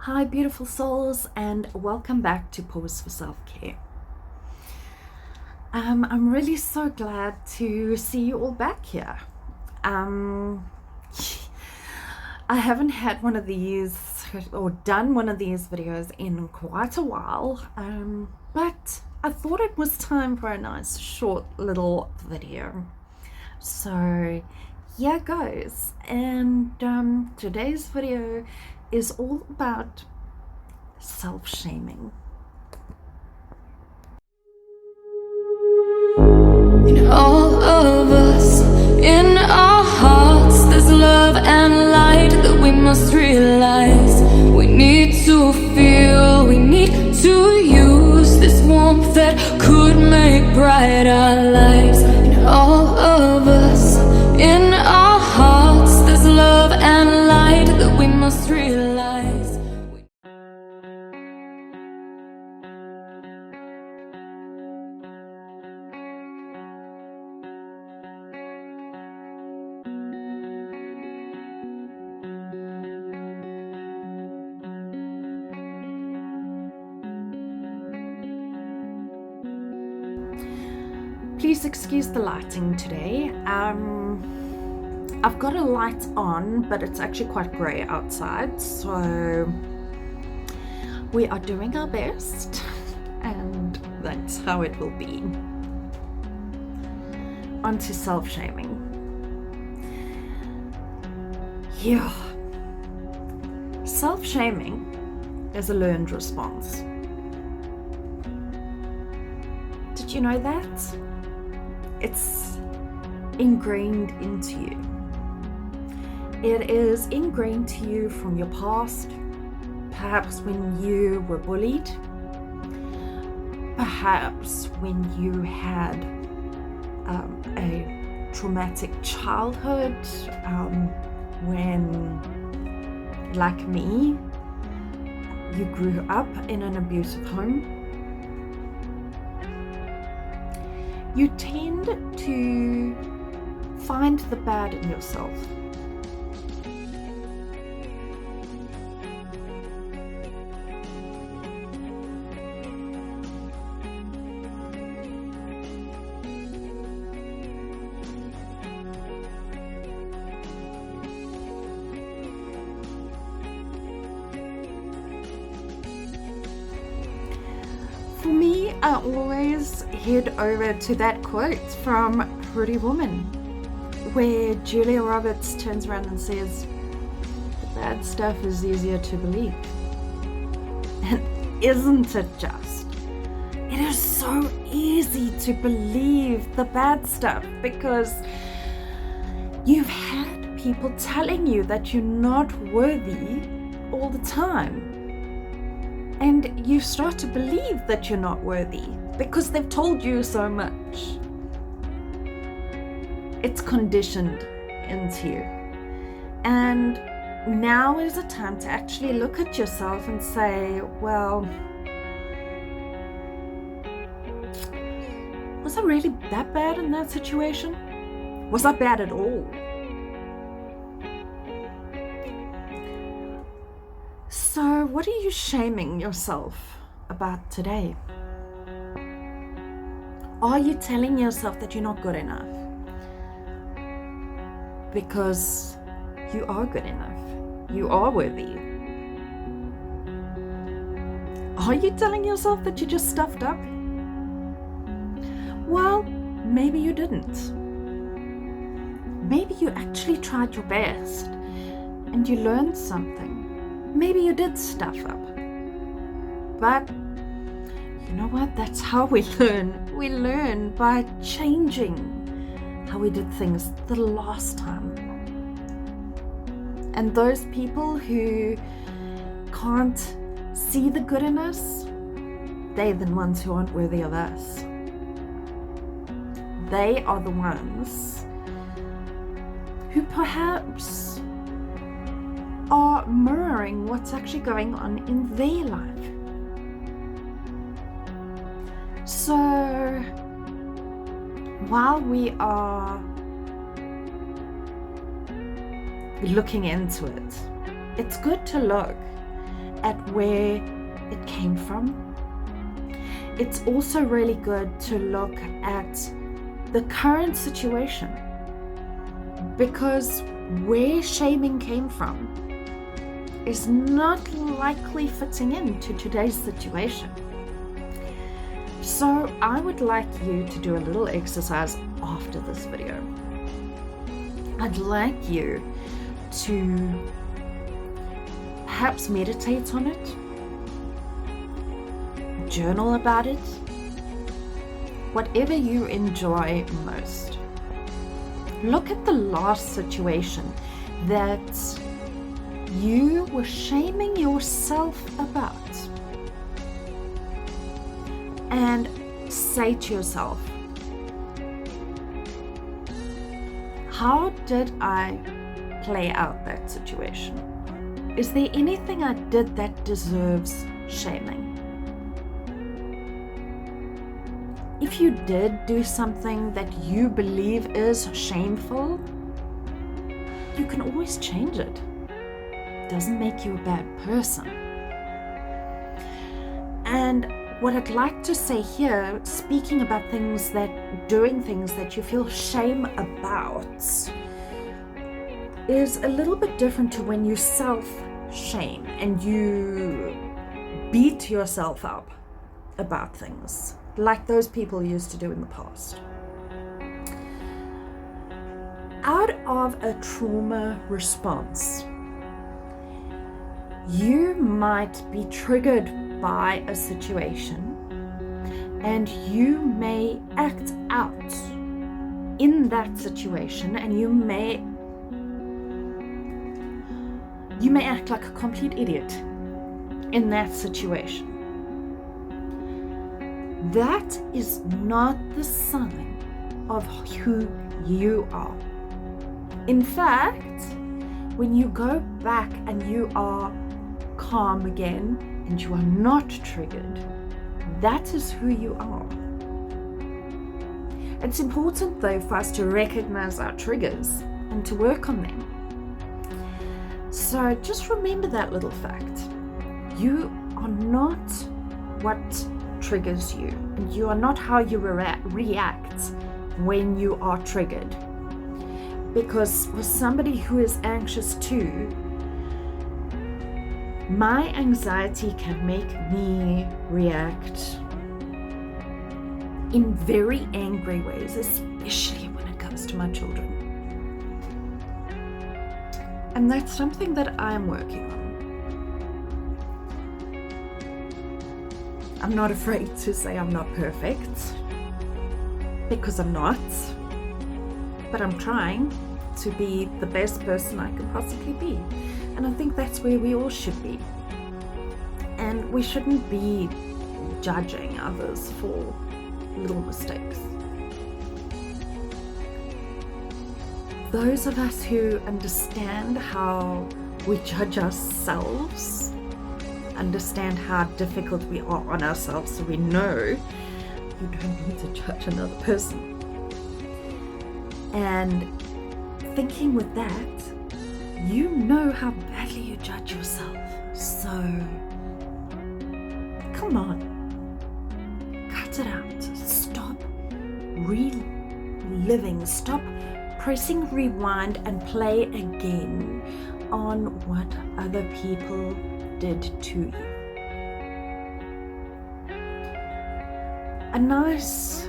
Hi, beautiful souls, and welcome back to Pause for Self-Care. I'm really so glad to see you all back here. I haven't had one of these or done one of these videos in quite a while, but I thought it was time for a nice short little video. So here goes, and today's video is all about self-shaming. In all of us, in our hearts, there's love and light that we must realize. We need to feel, we need to use this warmth that could make bright our lives. In all of us, in our hearts, there's love and light that we must realize. Please excuse the lighting today. I've got a light on, but it's actually quite grey outside, so we are doing our best, and that's how it will be. On to self-shaming. Yeah. Self-shaming is a learned response. Did you know that? It's ingrained into you. It is ingrained to you from your past, perhaps when you were bullied, perhaps when you had a traumatic childhood, when, like me, you grew up in an abusive home. You tend to find the bad in yourself. For me, I always head over to that quote from Pretty Woman, where Julia Roberts turns around and says, "The bad stuff is easier to believe." And isn't it just? It is so easy to believe the bad stuff because you've had people telling you that you're not worthy all the time. And you start to believe that you're not worthy because they've told you so much. It's conditioned into you. And now is a time to actually look at yourself and say, well, was I really that bad in that situation? Was I bad at all? So what are you shaming yourself about today? Are you telling yourself that you're not good enough? Because you are good enough. You are worthy. Are you telling yourself that you just stuffed up? Well, maybe you didn't. Maybe you actually tried your best and you learned something. Maybe you did stuff up. But you know what? That's how we learn. We learn by changing how we did things the last time. And those people who can't see the good in us, they're the ones who aren't worthy of us. They are the ones who perhaps are mirroring what's actually going on in their life. So while we are looking into it, it's good to look at where it came from. It's also really good to look at the current situation, because where shaming came from is not likely fitting into today's situation. So I would like you to do a little exercise after this video. I'd like you to perhaps meditate on it, journal about it, whatever you enjoy most. Look at the last situation that you were shaming yourself about and say to yourself, how did I play out that situation? Is there anything I did that deserves shaming? If you did do something that you believe is shameful, you can always change it. It doesn't make you a bad person. And what I'd like to say here, speaking about doing things that you feel shame about, is a little bit different to when you self-shame and you beat yourself up about things, like those people used to do in the past. Out of a trauma response, you might be triggered by a situation and you may act out in that situation, and you may act like a complete idiot in that situation. That is not the sign of who you are. In fact, when you go back and you are calm again and you are not triggered, that is who you are. It's important though for us to recognize our triggers and to work on them. So just remember that little fact. You are not what triggers you, and you are not how you react when you are triggered. Because for somebody who is anxious too, my anxiety can make me react in very angry ways, especially when it comes to my children. And that's something that I'm working on. I'm not afraid to say I'm not perfect, because I'm not, but I'm trying to be the best person I can possibly be. And I think that's where we all should be. And we shouldn't be judging others for little mistakes. Those of us who understand how we judge ourselves, understand how difficult we are on ourselves, so we know you don't need to judge another person. And thinking with that, you know how badly you judge yourself. So, come on, cut it out. Stop reliving. Stop pressing rewind and play again on what other people did to you. A nice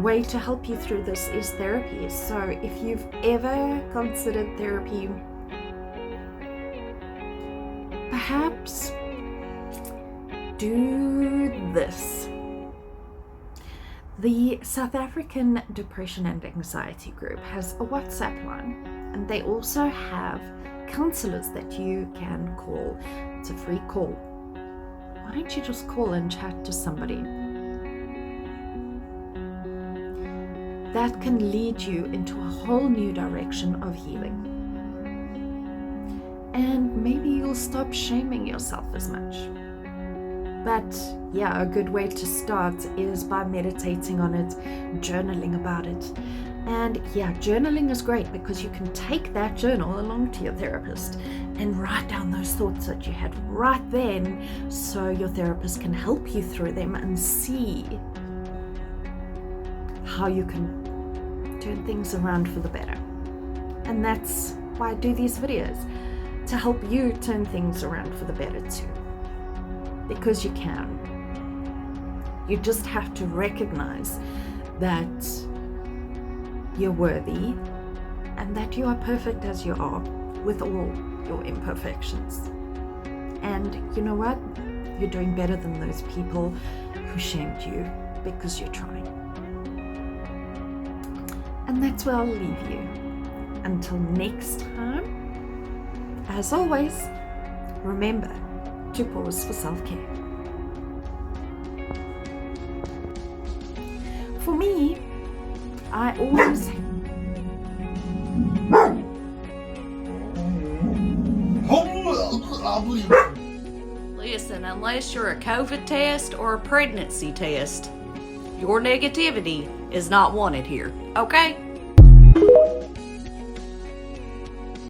way to help you through this is therapy. So if you've ever considered therapy, perhaps do this. The South African Depression and Anxiety Group has a WhatsApp line, and they also have counsellors that you can call. It's a free call. Why don't you just call and chat to somebody? That can lead you into a whole new direction of healing. And maybe you'll stop shaming yourself as much. But yeah, a good way to start is by meditating on it, journaling about it. And yeah, journaling is great because you can take that journal along to your therapist and write down those thoughts that you had right then so your therapist can help you through them and see how you can turn things around for the better. And that's why I do these videos, to help you turn things around for the better too. Because you can. You just have to recognize that you're worthy and that you are perfect as you are, with all your imperfections. And you know what? You're doing better than those people who shamed you, because you're trying. And that's where I'll leave you. Until next time, as always, remember to pause for self-care. For me, I always Listen, unless you're a COVID test or a pregnancy test, your negativity is not wanted here, okay?